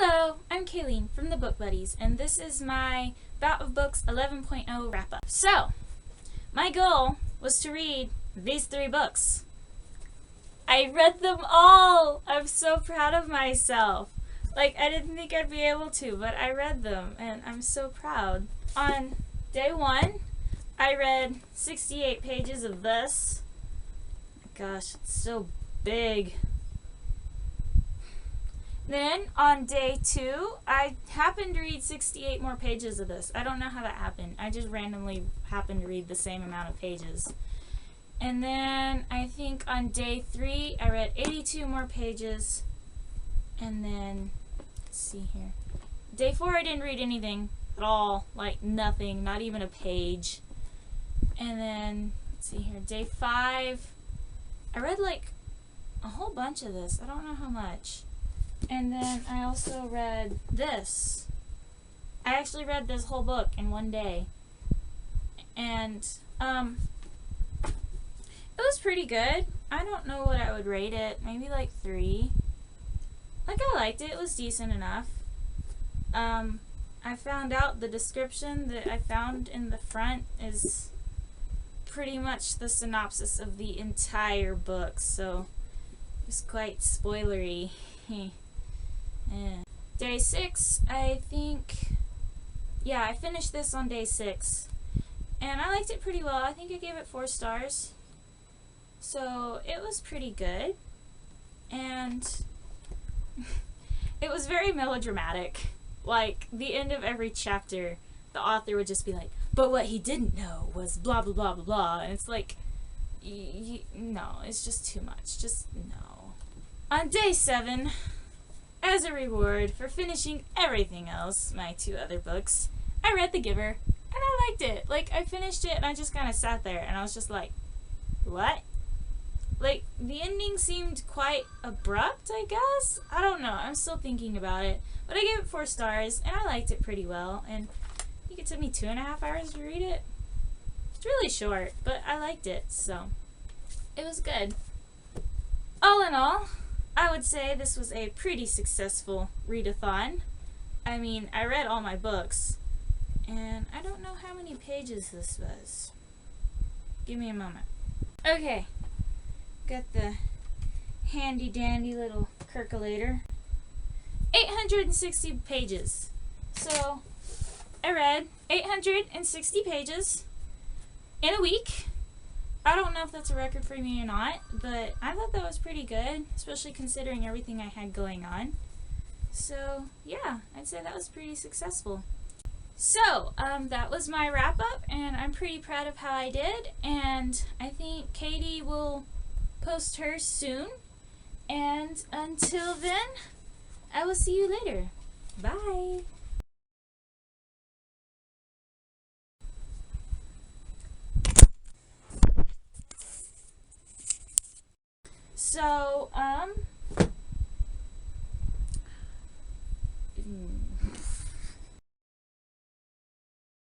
Hello, I'm Kaelene from the Book Buddies, and this is my Bout of Books 11.0 wrap-up. So, my goal was to read these 3 books. I read them all! I'm so proud of myself. I didn't think I'd be able to, but I read them, and I'm so proud. On day 1, I read 68 pages of this. Gosh, it's so big. Then, on day 2, I happened to read 68 more pages of this. I don't know how that happened. I just randomly happened to read the same amount of pages. And then, I think on day 3, I read 82 more pages. And then, let's see here. Day 4, I didn't read anything at all. Nothing. Not even a page. And then, let's see here. Day 5, I read a whole bunch of this. I don't know how much. And then I also read this. I actually read this whole book in one day. And, it was pretty good. I don't know what I would rate it. Maybe 3. I liked it. It was decent enough. I found out the description that I found in the front is pretty much the synopsis of the entire book, so it's quite spoilery. Day 6, I think, yeah, I finished this on day 6, and I liked it pretty well. I think I gave it 4 stars, so it was pretty good, and it was very melodramatic. The end of every chapter, the author would just be like, but what he didn't know was blah blah blah blah blah, and it's no, it's just too much, just no. On day 7, as a reward for finishing everything else, my 2 other books, I read The Giver, and I liked it. I finished it, and I just kind of sat there, and I was just like, what? The ending seemed quite abrupt, I guess? I don't know, I'm still thinking about it. But I gave it 4 stars, and I liked it pretty well, and I think it took me 2.5 hours to read it. It's really short, but I liked it, so it was good. All in all, I would say this was a pretty successful readathon. I mean, I read all my books, and I don't know how many pages this was. Give me a moment. Okay, got the handy dandy little calculator. 860 pages. So, I read 860 pages in a week. I don't know if that's a record for me or not, but I thought that was pretty good, especially considering everything I had going on. So, yeah, I'd say that was pretty successful. So, that was my wrap-up, and I'm pretty proud of how I did, and I think Katie will post hers soon. And until then, I will see you later. Bye! So,